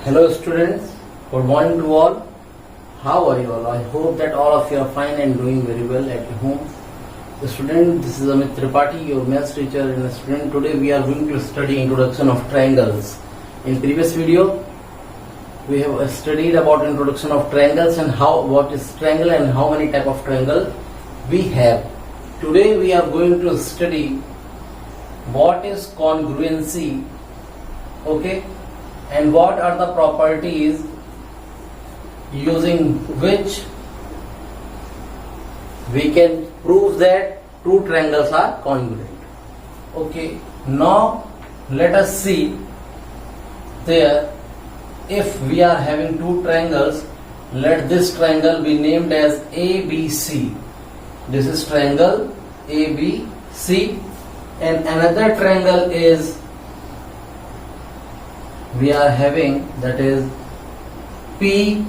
Hello students, good morning to all. How are you all? I hope that all of you are fine and doing very well at your home. The student, this is Amit Tripathi, your maths teacher and student. Today we are going to study introduction of triangles. In previous video, we have studied about introduction of triangles and what is triangle and how many type of triangle we have. Today we are going to study what is congruency, okay, and what are the properties using which we can prove that two triangles are congruent. Okay, now let us see there. If we are having two triangles, let this triangle be named as ABC. This is triangle ABC, and another triangle is we are having, that is PQR.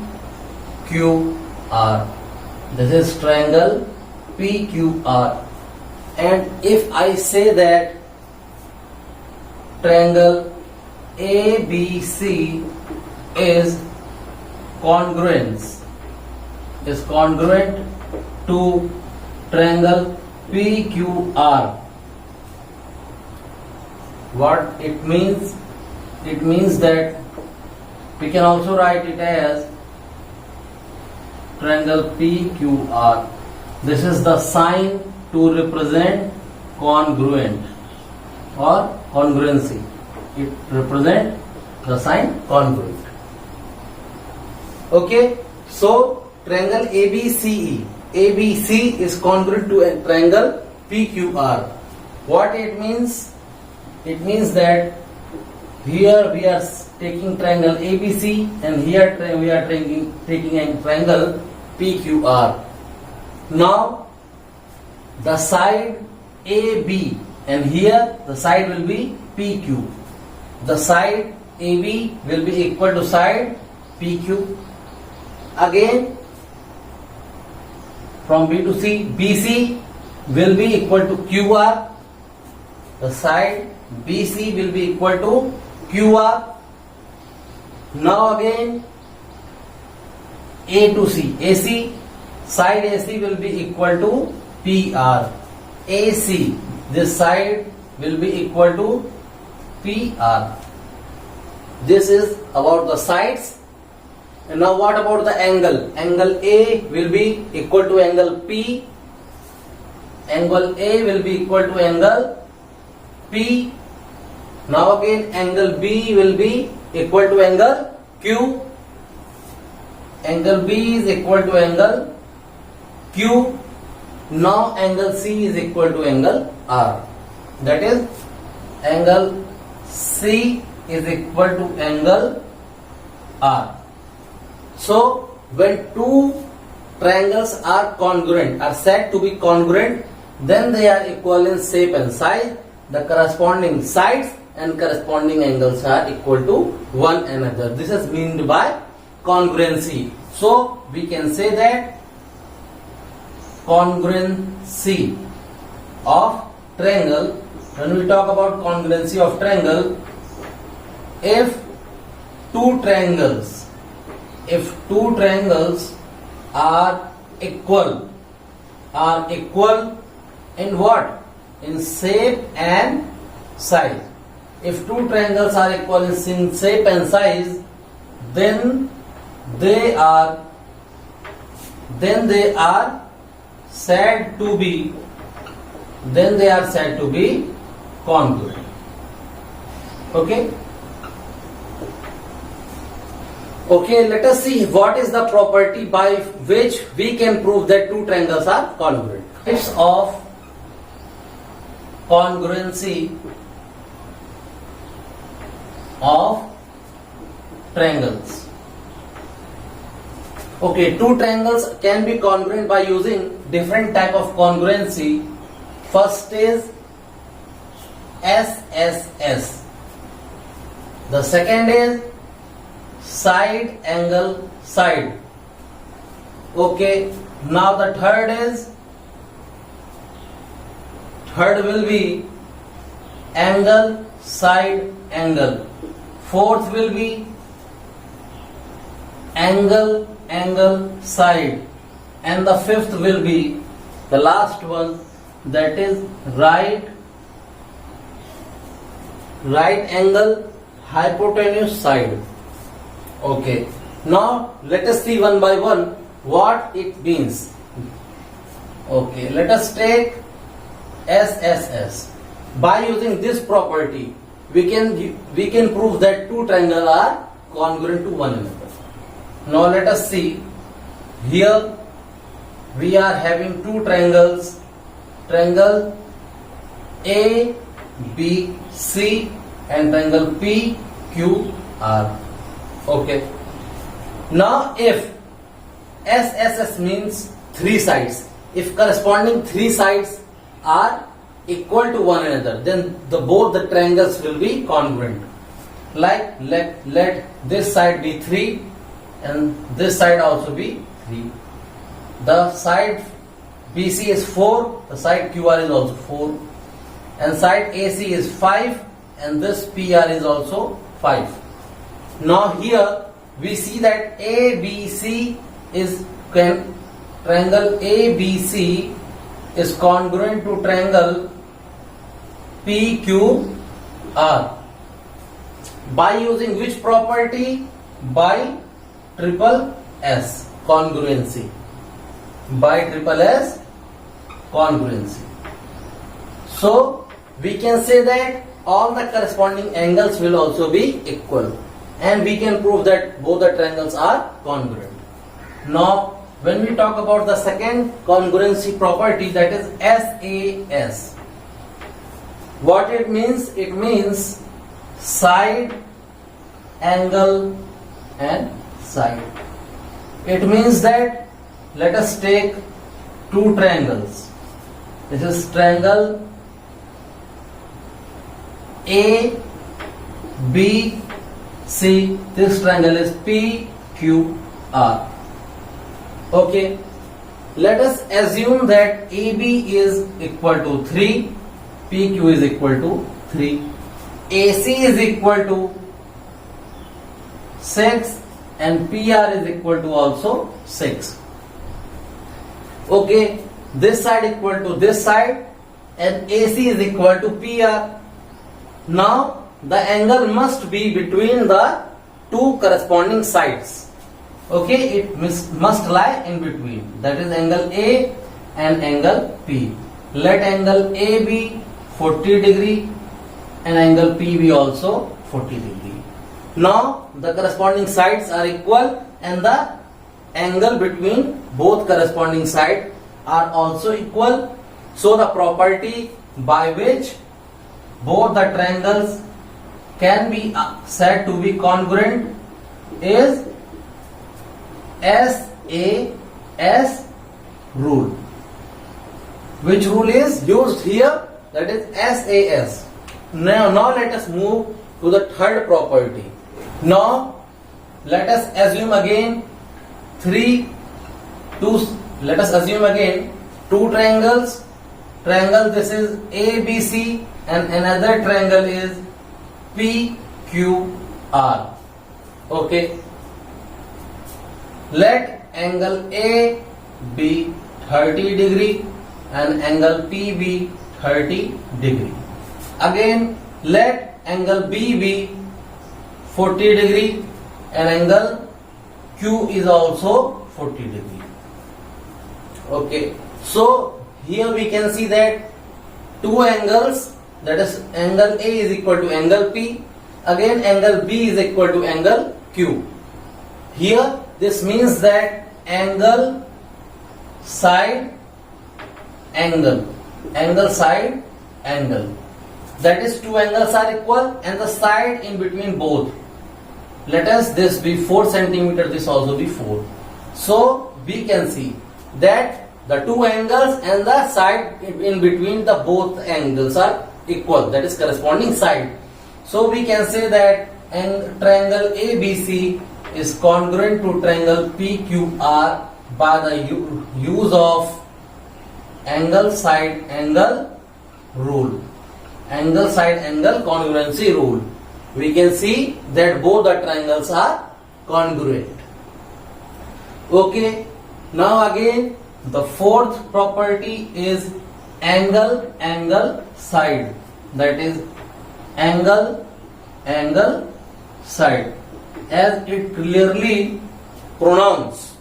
This is triangle PQR. And if I say that triangle ABC is congruent to triangle PQR, what it means? It means that we can also write it as triangle PQR. This is the sign to represent congruent or congruency. It represents the sign congruent. Okay, so triangle ABCE. ABC is congruent to a triangle PQR. What it means? It means that here we are taking triangle ABC and here we are taking a triangle PQR. Now the side AB and here the side will be PQ. The side AB will be equal to side PQ. Again, from B to C, BC will be equal to QR. The side BC will be equal to QR. Now again, A to C, AC, side AC will be equal to PR. AC, this side will be equal to PR. This is about the sides. And now what about the angle? Angle A will be equal to angle P. Angle A will be equal to angle P. Now again angle B will be equal to angle Q. Angle B is equal to angle Q. Now angle C is equal to angle R. That is, angle C is equal to angle R. So when two triangles are congruent, are said to be congruent, then they are equal in shape and size. The corresponding sides and corresponding angles are equal to one another. This is meant by congruency. So we can say that congruency of triangle, when we talk about congruency of triangle, if two triangles are equal in what? In shape and size. If two triangles are equal in shape and size, then they are said to be congruent. Okay, let us see what is the property by which we can prove that two triangles are congruent. Types of congruency of triangles. Okay, two triangles can be congruent by using different type of congruency. First is SSS. The second is side angle side. Okay, now the third will be angle side angle. Fourth will be angle, side, and the fifth will be the last one, that is right angle, hypotenuse side. Okay. Now let us see one by one what it means. Okay, let us take SSS. By using this property, we can prove that two triangles are congruent to one another. Now let us see. Here we are having two triangles, triangle ABC and triangle PQR. Okay. Now if SSS means three sides, if corresponding three sides are equal to one another, then both the triangles will be congruent. Like let this side be 3 and this side also be 3. The side BC is 4, the side QR is also 4, and side AC is 5, and this PR is also 5. Now here we see that ABC is triangle ABC is congruent to triangle PQR. By using which property? By triple S congruency. By triple S congruency. So we can say that all the corresponding angles will also be equal, and we can prove that both the triangles are congruent. Now when we talk about the second congruency property, that is SAS. What it means? It means side, angle and side. It means that let us take two triangles. This is triangle ABC. This triangle is PQR. Okay. Let us assume that AB is equal to 3, PQ is equal to 3, AC is equal to 6, and PR is equal to also 6. Okay, this side equal to this side, and AC is equal to PR. Now the angle must be between the two corresponding sides. Okay, it must lie in between. That is angle A and angle P. Let angle A be 40 degree and angle P be also 40 degree. Now the corresponding sides are equal, and the angle between both corresponding sides are also equal. So the property by which both the triangles can be said to be congruent is SAS rule. Which rule is used here? That is SAS. Now let us move to the third property. Now let us assume again two triangles. Triangle this is ABC and another triangle is PQR. Okay. Let angle A be 30 degree and angle P be 30 degree. Again, let angle B be 40 degree and angle Q is also 40 degree. Okay, so here we can see that two angles, that is angle A is equal to angle P, again angle B is equal to angle Q. Here this means that angle side angle, side angle, that is two angles are equal and the side in between both, let us this be 4 centimeter, this also be 4. So we can see that the two angles and the side in between the both angles are equal, that is corresponding side. So we can say that triangle ABC is congruent to triangle PQR by the use of angle side angle rule, angle side angle congruency rule. We can see that both the triangles are congruent. Okay. Now again, the fourth property is angle, angle, side. That is angle, angle, side. As it clearly pronounced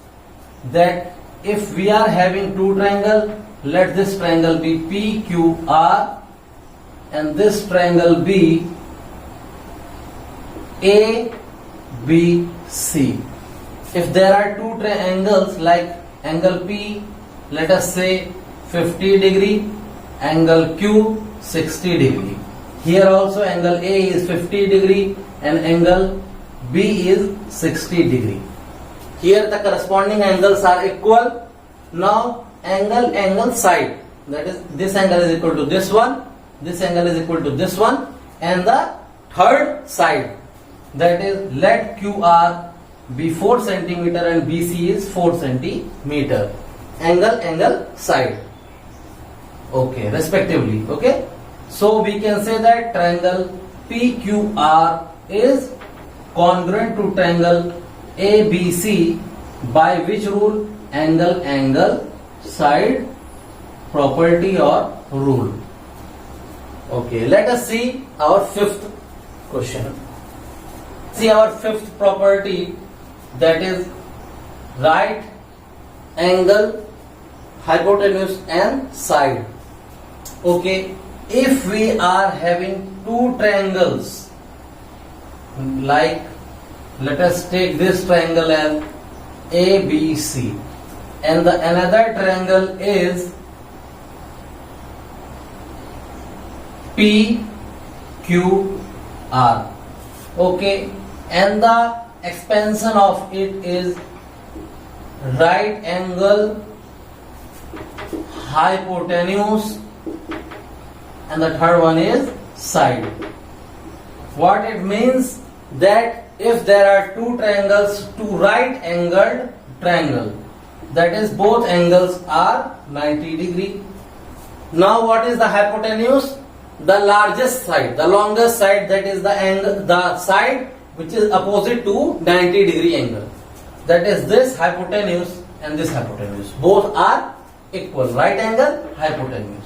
that if we are having two triangles, let this triangle be PQR and this triangle be ABC. If there are two triangles like angle P, let us say 50 degree, angle Q 60 degree. Here also angle A is 50 degree and angle B is 60 degree. Here the corresponding angles are equal. Now angle, angle, side. That is, this angle is equal to this one, this angle is equal to this one, and the third side. That is, let QR be 4 centimeter and BC is 4 centimeter. Angle, angle, side. Okay, respectively. Okay. So we can say that triangle PQR is congruent to triangle ABC by which rule? Angle, angle, side property or rule. Okay, let us see our fifth question. See our fifth property, that is right angle, hypotenuse and side. Okay, if we are having two triangles, like let us take this triangle as ABC and the another triangle is PQR. Okay, and the expansion of it is right angle, hypotenuse, and the third one is side. What it means? That if there are two triangles, two right angled triangle, that is both angles are 90 degree. Now what is the hypotenuse? The largest side, the longest side, that is the angle, the side which is opposite to 90 degree angle. That is this hypotenuse and this hypotenuse. Both are equal, right angle, hypotenuse.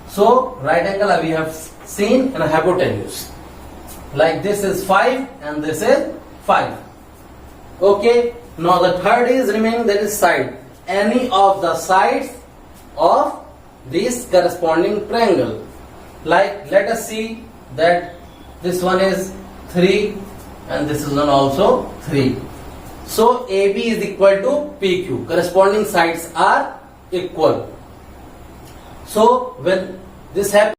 So right angle we have seen and hypotenuse. Like this is 5 and this is 5. Okay. Now the third is remaining, that is side. Any of the sides of this corresponding triangle. Like let us see that this one is 3 and this is one also 3. So AB is equal to PQ. Corresponding sides are equal. So when this happens,